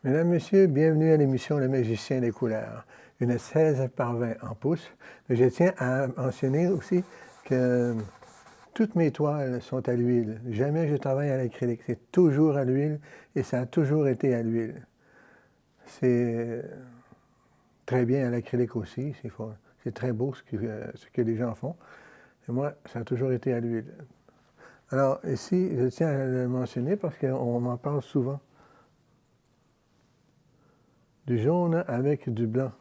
Mesdames, Messieurs, bienvenue à l'émission Le Magicien des couleurs, une 16 par 20 en pouces. Mais je tiens à mentionner aussi que toutes mes toiles sont à l'huile. Jamais je travaille à l'acrylique. C'est toujours à l'huile et ça a toujours été à l'huile. C'est très bien à l'acrylique aussi. C'est très beau ce que les gens font. Et moi, ça a toujours été à l'huile. Alors ici, je tiens à le mentionner parce qu'on m'en parle souvent. Du jaune avec du blanc.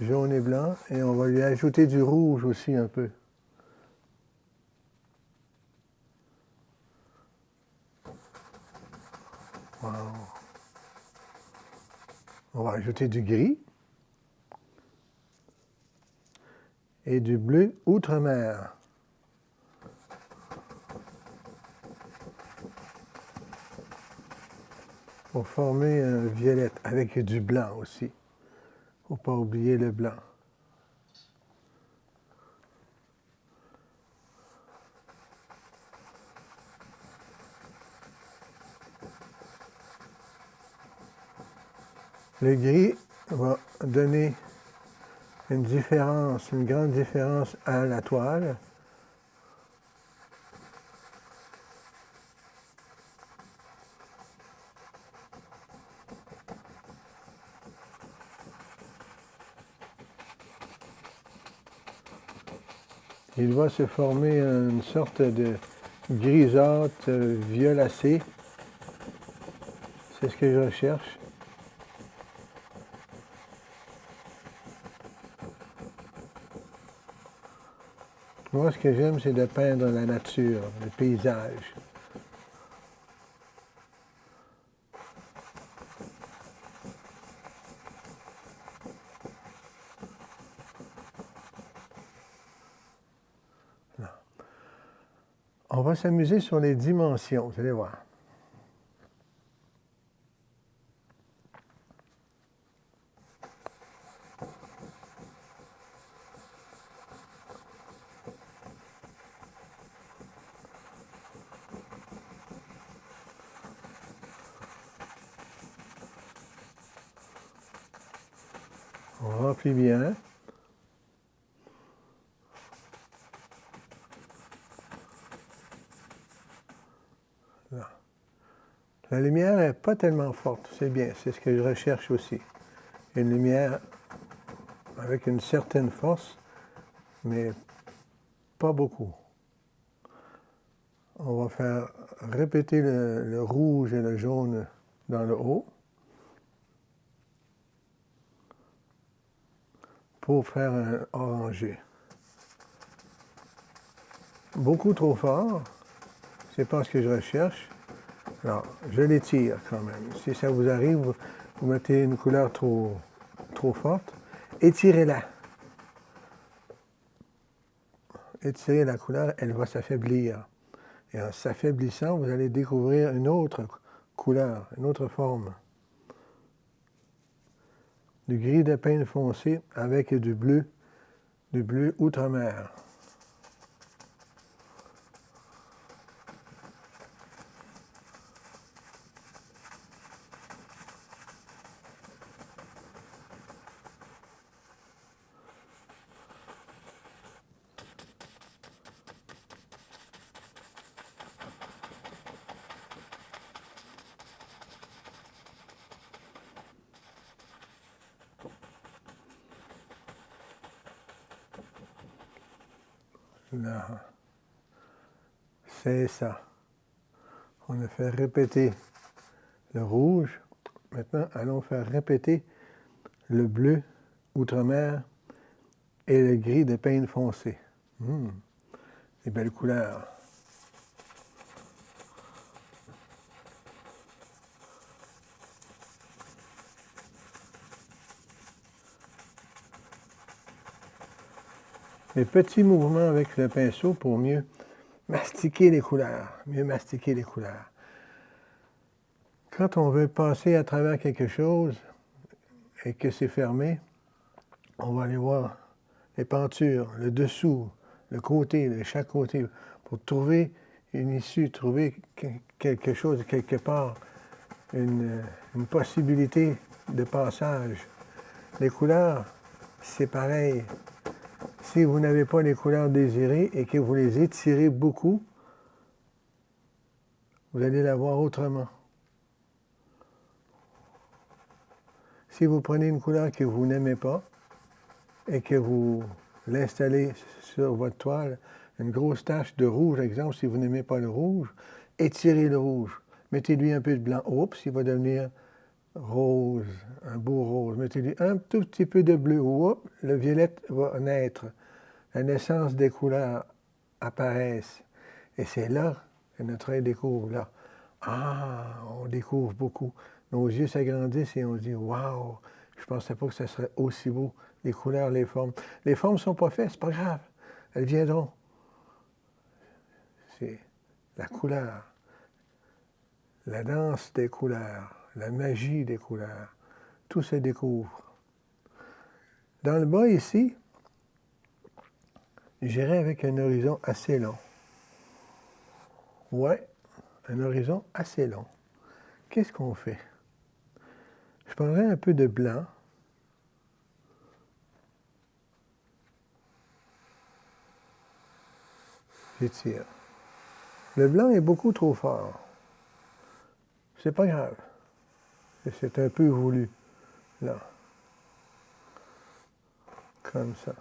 Jaune et blanc, et on va lui ajouter du rouge aussi un peu. Wow. On va ajouter du gris et du bleu outre-mer. Pour former un violette avec du blanc aussi. Il ne faut pas oublier le blanc. Le gris va donner une différence, une grande différence à la toile. Il va se former une sorte de grisâtre violacé. C'est ce que je recherche. Moi, ce que j'aime, c'est de peindre la nature, le paysage. On va s'amuser sur les dimensions, vous allez voir. On remplit bien. Là. La lumière n'est pas tellement forte, c'est bien, c'est ce que je recherche aussi. Une lumière avec une certaine force, mais pas beaucoup. On va faire répéter le rouge et le jaune dans le haut pour faire un orangé. Beaucoup trop fort, c'est pas ce que je recherche. Alors, je l'étire quand même. Si ça vous arrive, vous mettez une couleur trop forte, étirez-la. Étirez la couleur, elle va s'affaiblir. Et en s'affaiblissant, vous allez découvrir une autre couleur, une autre forme. Du gris de peigne foncé avec du bleu outre-mer. Là. C'est ça. On a fait répéter le rouge. Maintenant, allons faire répéter le bleu outre-mer et le gris de peigne foncé. Des belles couleurs. Les petits mouvements avec le pinceau pour mieux mastiquer les couleurs. Quand on veut passer à travers quelque chose et que c'est fermé, on va aller voir les pentures, le dessous, le côté, chaque côté, pour trouver une issue, trouver quelque chose quelque part, une possibilité de passage. Les couleurs, c'est pareil. Si vous n'avez pas les couleurs désirées et que vous les étirez beaucoup, vous allez la voir autrement. Si vous prenez une couleur que vous n'aimez pas et que vous l'installez sur votre toile, une grosse tache de rouge, exemple, si vous n'aimez pas le rouge, étirez le rouge. Mettez-lui un peu de blanc. Oups, il va devenir rose, un beau rose. Mettez-lui un tout petit peu de bleu. Oups, le violet va naître. La naissance des couleurs apparaissent. Et c'est là que notre œil découvre. Là, on découvre beaucoup. Nos yeux s'agrandissent et on se dit, waouh, je ne pensais pas que ça serait aussi beau. Les couleurs, les formes. Les formes ne sont pas faites, c'est pas grave. Elles viendront. C'est la couleur, la danse des couleurs, la magie des couleurs. Tout se découvre. Dans le bas ici, j'irai avec un horizon assez long. Ouais, un horizon assez long. Qu'est-ce qu'on fait? Je prendrai un peu de blanc. J'étire. Le blanc est beaucoup trop fort. C'est pas grave. C'est un peu voulu. Là. Comme ça.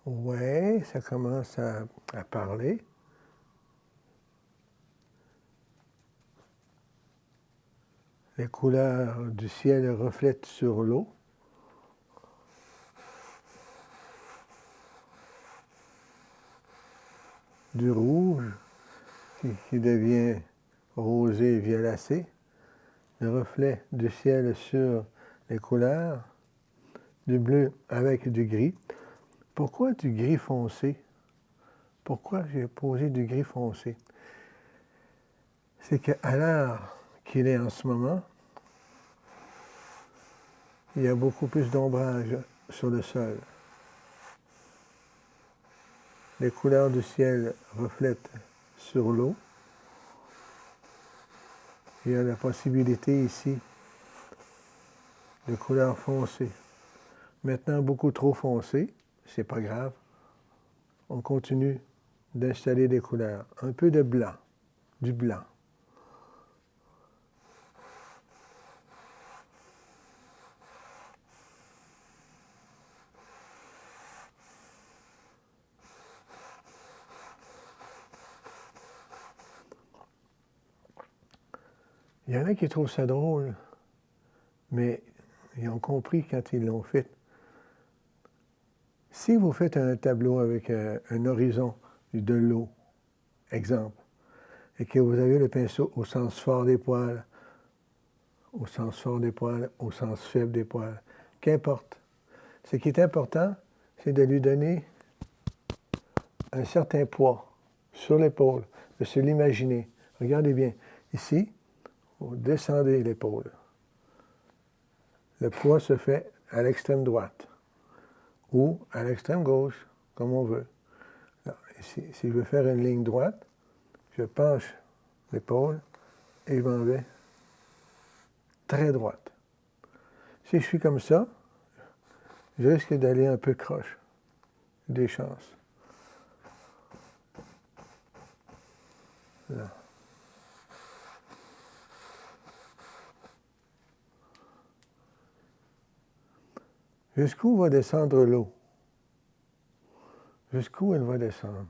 Ouais, ça commence à parler. Les couleurs du ciel reflètent sur l'eau. Du rouge qui devient rosé violacé. Le reflet du ciel sur les couleurs. Du bleu avec du gris. Pourquoi du gris foncé? Pourquoi j'ai posé du gris foncé? C'est qu'à l'heure qu'il est en ce moment, il y a beaucoup plus d'ombrage sur le sol. Les couleurs du ciel reflètent sur l'eau. Il y a la possibilité ici de couleurs foncées. Maintenant, beaucoup trop foncées, c'est pas grave. On continue d'installer des couleurs. Un peu de blanc, du blanc. Il y en a qui trouvent ça drôle, mais ils ont compris quand ils l'ont fait. Si vous faites un tableau avec un horizon de l'eau, exemple, et que vous avez le pinceau au sens fort des poils, au sens fort des poils, au sens faible des poils, qu'importe. Ce qui est important, c'est de lui donner un certain poids sur l'épaule, de se l'imaginer. Regardez bien, ici, vous descendez l'épaule. Le poids se fait à l'extrême droite ou à l'extrême gauche, comme on veut. Alors, ici, si je veux faire une ligne droite, je penche l'épaule et je m'en vais très droite. Si je suis comme ça, je risque d'aller un peu croche. Des chances. Là. Jusqu'où va descendre l'eau? Jusqu'où elle va descendre?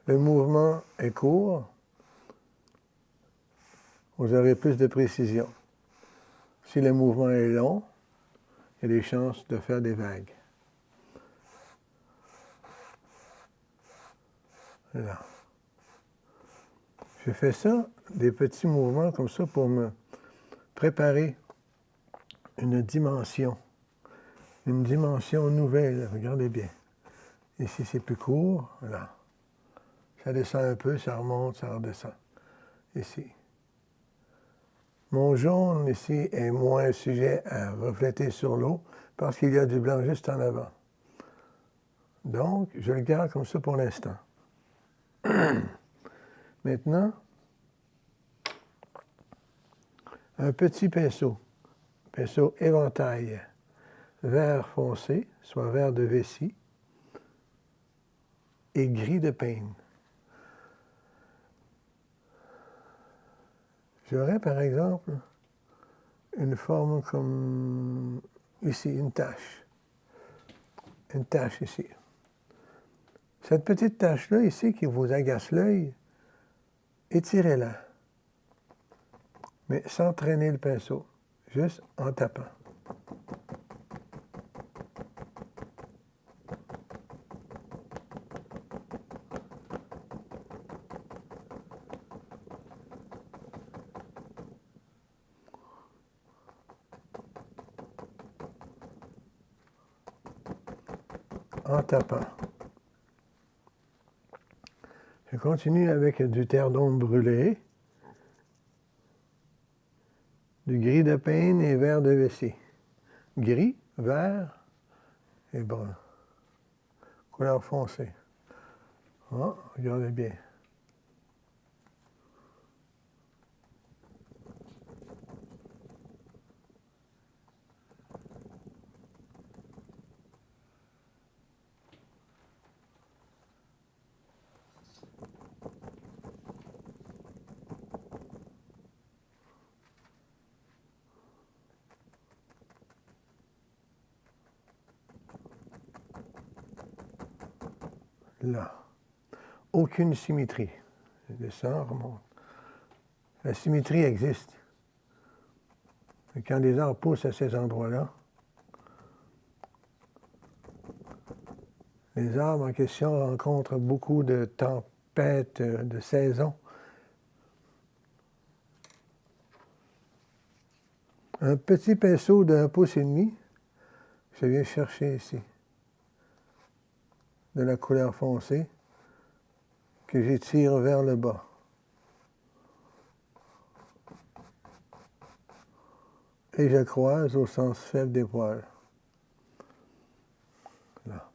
Le mouvement est court, vous aurez plus de précision. Si le mouvement est long, il y a des chances de faire des vagues. Là. Je fais ça, des petits mouvements comme ça pour me préparer une dimension nouvelle. Regardez bien. Ici, c'est plus court. Là. Ça descend un peu, ça remonte, ça redescend. Ici. Mon jaune ici est moins sujet à refléter sur l'eau parce qu'il y a du blanc juste en avant. Donc, je le garde comme ça pour l'instant. Maintenant, un petit pinceau éventail vert foncé, soit vert de vessie, et gris de peigne. J'aurais par exemple une forme comme ici, une tache ici. Cette petite tache-là ici qui vous agace l'œil, étirez-la, mais sans traîner le pinceau, juste en tapant. En tapant. Je continue avec du terre d'ombre brûlé, du gris de peigne et vert de vessie. Gris, vert et brun. Couleur foncée. Oh, regardez bien. Là. Aucune symétrie. Je descends, remonte. La symétrie existe. Et quand des arbres poussent à ces endroits-là, les arbres en question rencontrent beaucoup de tempêtes, de saisons. Un petit pinceau d'1,5 pouce, je viens chercher ici, de la couleur foncée, que j'étire vers le bas. Et je croise au sens faible des poils. Là.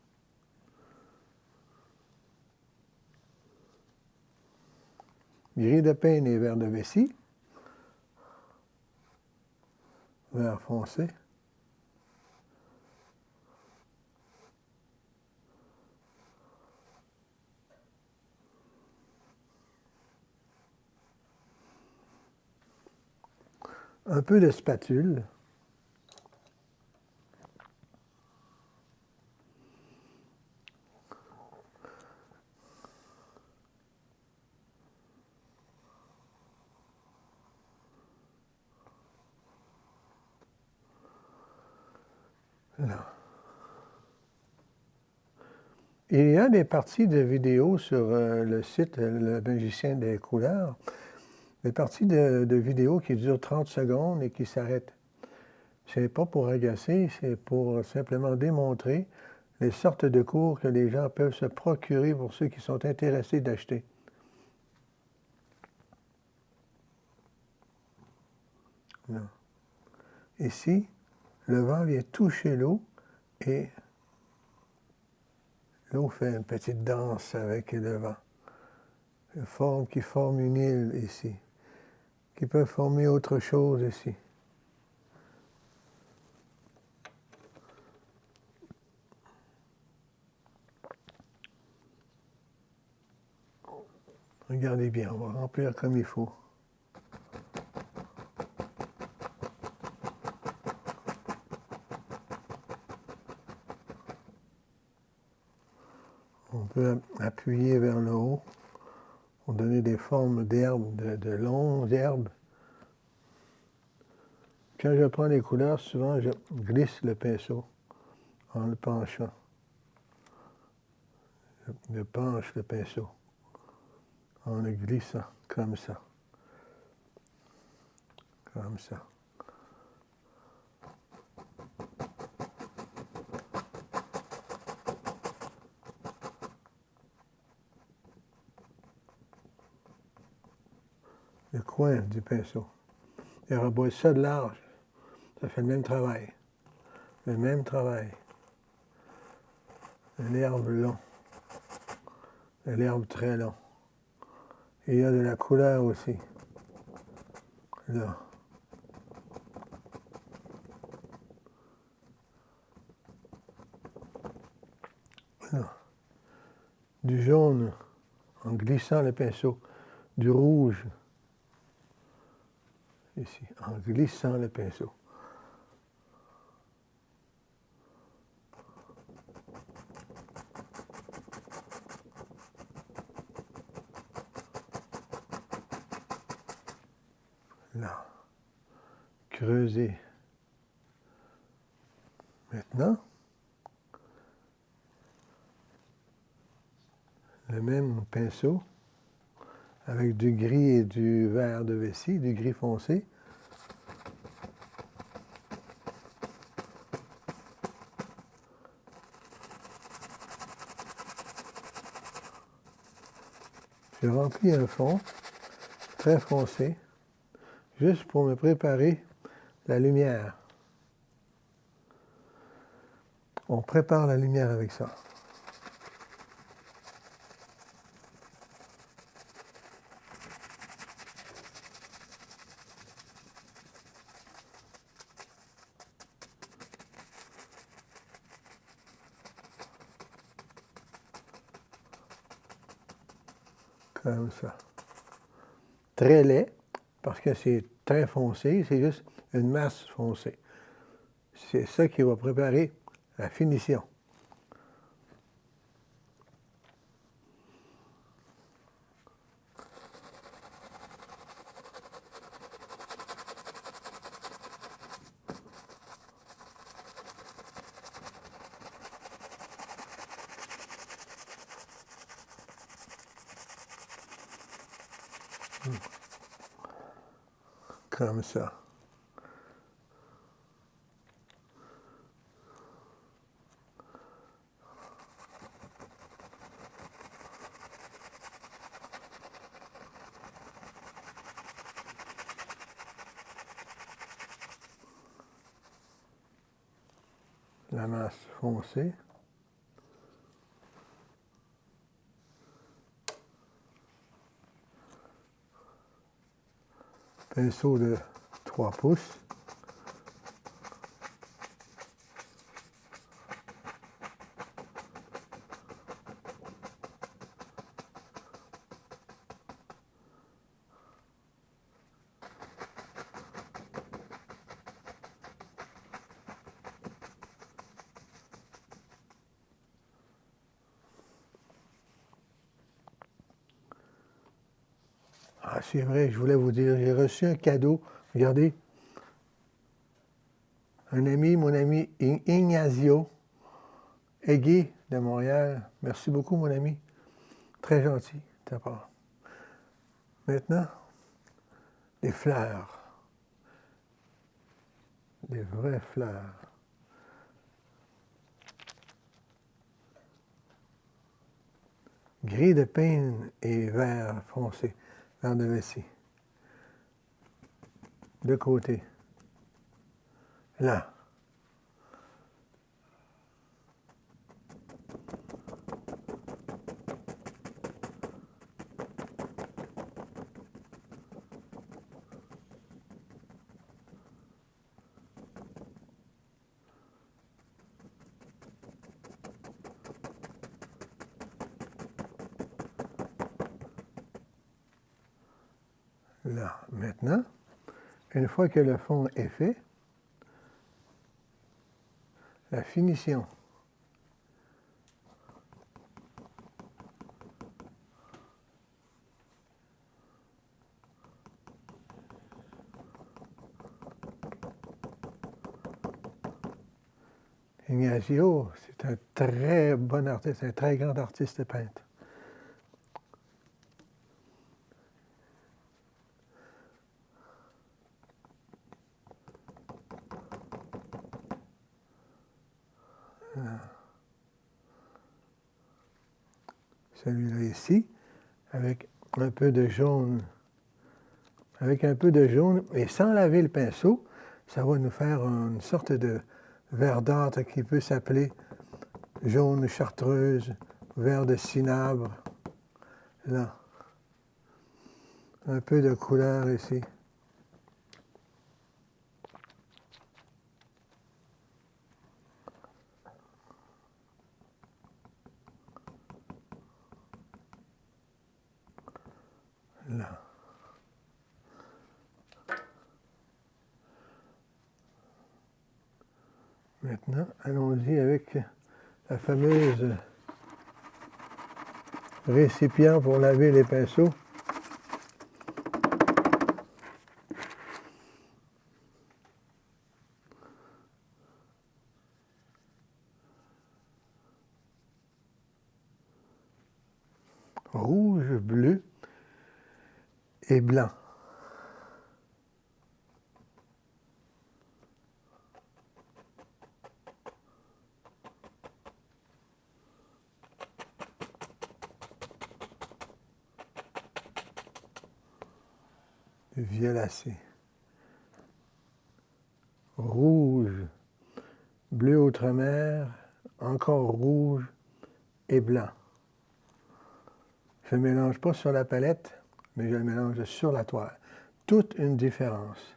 Gris de peigne et vert de vessie. Vert foncé. Un peu de spatule. Là. Il y a des parties de vidéos sur le site Le Magicien des couleurs, des parties de vidéos qui durent 30 secondes et qui s'arrêtent. Ce n'est pas pour agacer, c'est pour simplement démontrer les sortes de cours que les gens peuvent se procurer pour ceux qui sont intéressés d'acheter. Ici, le vent vient toucher l'eau et l'eau fait une petite danse avec le vent. Qui forme une île ici, qui peut former autre chose ici. Regardez bien, on va remplir comme il faut. On peut appuyer vers le haut pour donner des formes d'herbes, de longues herbes. Quand je prends les couleurs, souvent je glisse le pinceau en le penchant. Je penche le pinceau en le glissant comme ça. Comme ça. Le coin du pinceau. Il rabouille ça de large. Ça fait le même travail. Le même travail. L'herbe long. L'herbe très long. Et il y a de la couleur aussi. Là. Là. Du jaune en glissant le pinceau. Du rouge ici, en glissant le pinceau. Là. Creuser. Maintenant, le même pinceau avec du gris et du vert de vessie, du gris foncé. J'ai rempli un fond très foncé, juste pour me préparer la lumière. On prépare la lumière avec ça. Comme ça. Très laid, parce que c'est très foncé, c'est juste une masse foncée. C'est ça qui va préparer la finition. Comme ça. La masse foncée. Pinceau de 3 pouces. Ah, c'est vrai, je voulais vous dire, j'ai reçu un cadeau. Regardez, un ami, mon ami Ignazio Egui de Montréal. Merci beaucoup, mon ami. Très gentil de ta part. Maintenant, des fleurs. Des vraies fleurs. Gris de pin et vert foncé, vert de vessie. De côté. Là. Là. Maintenant, une fois que le fond est fait, la finition. Ignazio, c'est un très bon artiste, un très grand artiste peintre. Celui-là ici, avec un peu de jaune, avec un peu de jaune, et sans laver le pinceau, ça va nous faire une sorte de verdâtre qui peut s'appeler jaune chartreuse, vert de cinabre. Là. Un peu de couleur ici. Là. Maintenant, allons-y avec la fameuse récipient pour laver les pinceaux. Rouge, bleu et blanc. Violacé. Rouge, bleu outre-mer, encore rouge et blanc. Je ne mélange pas sur la palette, mais je le mélange sur la toile. Toute une différence.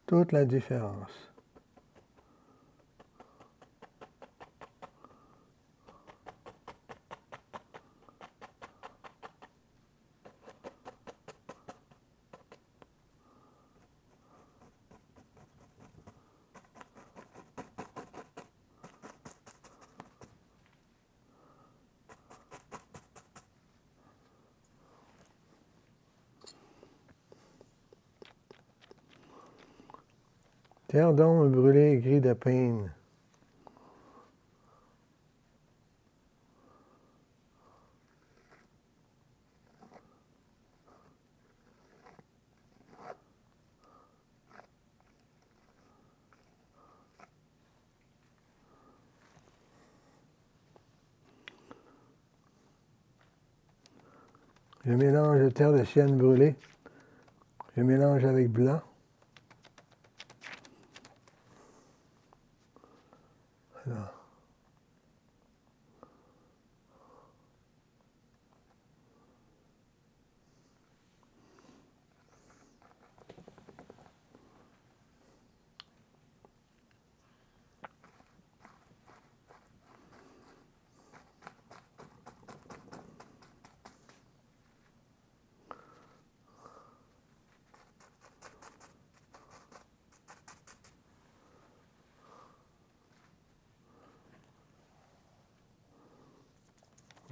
Toute la différence. Terre d'ombre brûlée, gris de peigne. Je mélange de terre de sienne brûlée. Je mélange avec blanc. Là.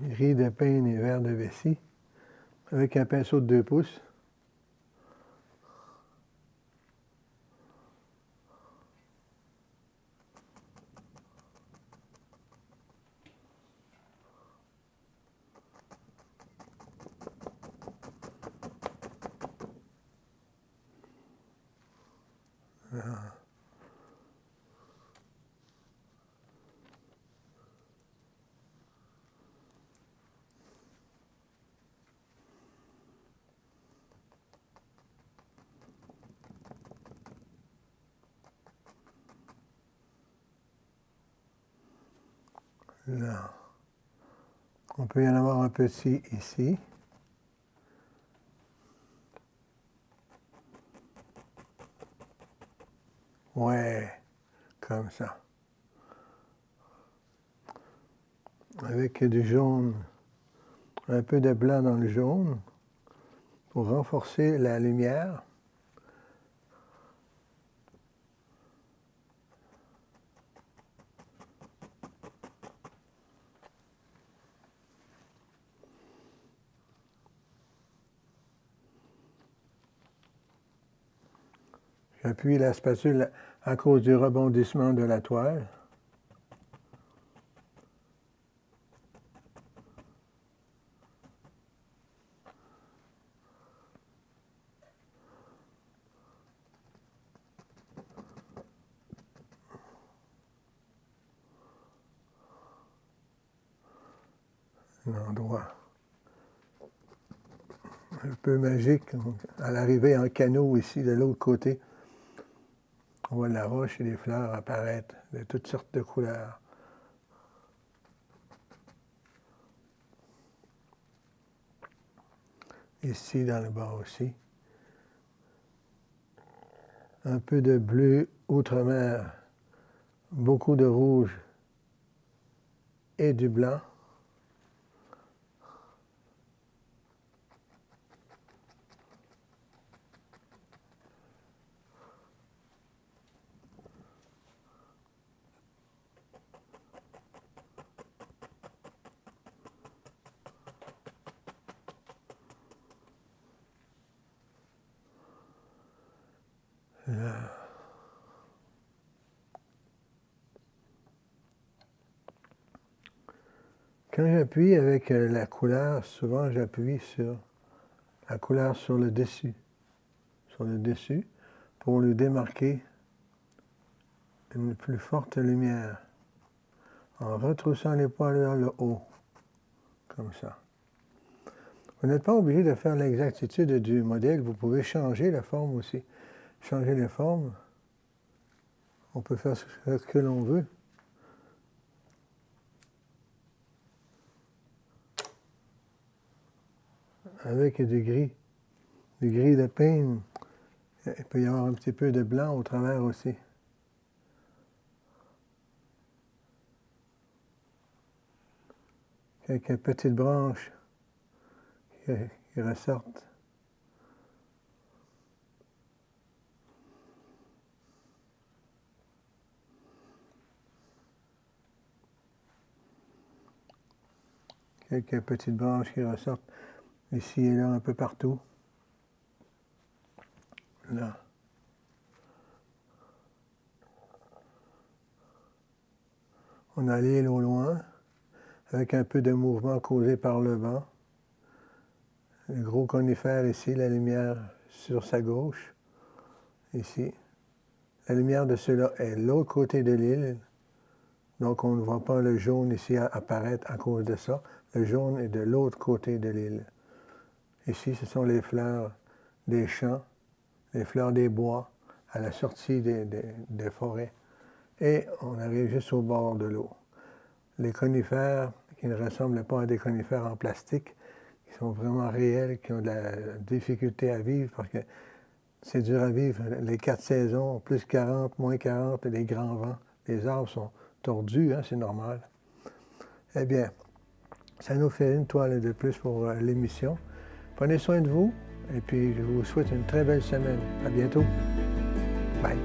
Gris de peigne et vert de vessie, avec un pinceau de 2 pouces. Là. Là. On peut y en avoir un petit ici. Ouais, comme ça. Avec du jaune, un peu de blanc dans le jaune pour renforcer la lumière. J'appuie la spatule à cause du rebondissement de la toile. L'endroit un peu magique. À l'arrivée en canot ici, de l'autre côté, on voit la roche et les fleurs apparaître de toutes sortes de couleurs. Ici, dans le bas aussi. Un peu de bleu outre-mer, beaucoup de rouge et du blanc. Là. Quand j'appuie avec la couleur, souvent j'appuie sur la couleur sur le dessus, pour lui démarquer une plus forte lumière, en retroussant les poils vers le haut, comme ça. Vous n'êtes pas obligé de faire l'exactitude du modèle, vous pouvez changer la forme aussi. Changer les formes, on peut faire ce que l'on veut. Avec du gris de peigne, il peut y avoir un petit peu de blanc au travers aussi. Quelques petites branches qui ressortent. Quelques petites branches qui ressortent ici et là, un peu partout. Là. On a l'île au loin, avec un peu de mouvement causé par le vent. Le gros conifère ici, la lumière sur sa gauche, ici. La lumière de ceux-là est l'autre côté de l'île, donc on ne voit pas le jaune ici apparaître à cause de ça. Le jaune est de l'autre côté de l'île. Ici, ce sont les fleurs des champs, les fleurs des bois, à la sortie des forêts. Et on arrive juste au bord de l'eau. Les conifères, qui ne ressemblent pas à des conifères en plastique, qui sont vraiment réels, qui ont de la difficulté à vivre, parce que c'est dur à vivre. Les 4 saisons, plus 40, moins 40, les grands vents, les arbres sont tordus, hein, c'est normal. Eh bien, ça nous fait une toile de plus pour l'émission. Prenez soin de vous, et puis je vous souhaite une très belle semaine. À bientôt. Bye.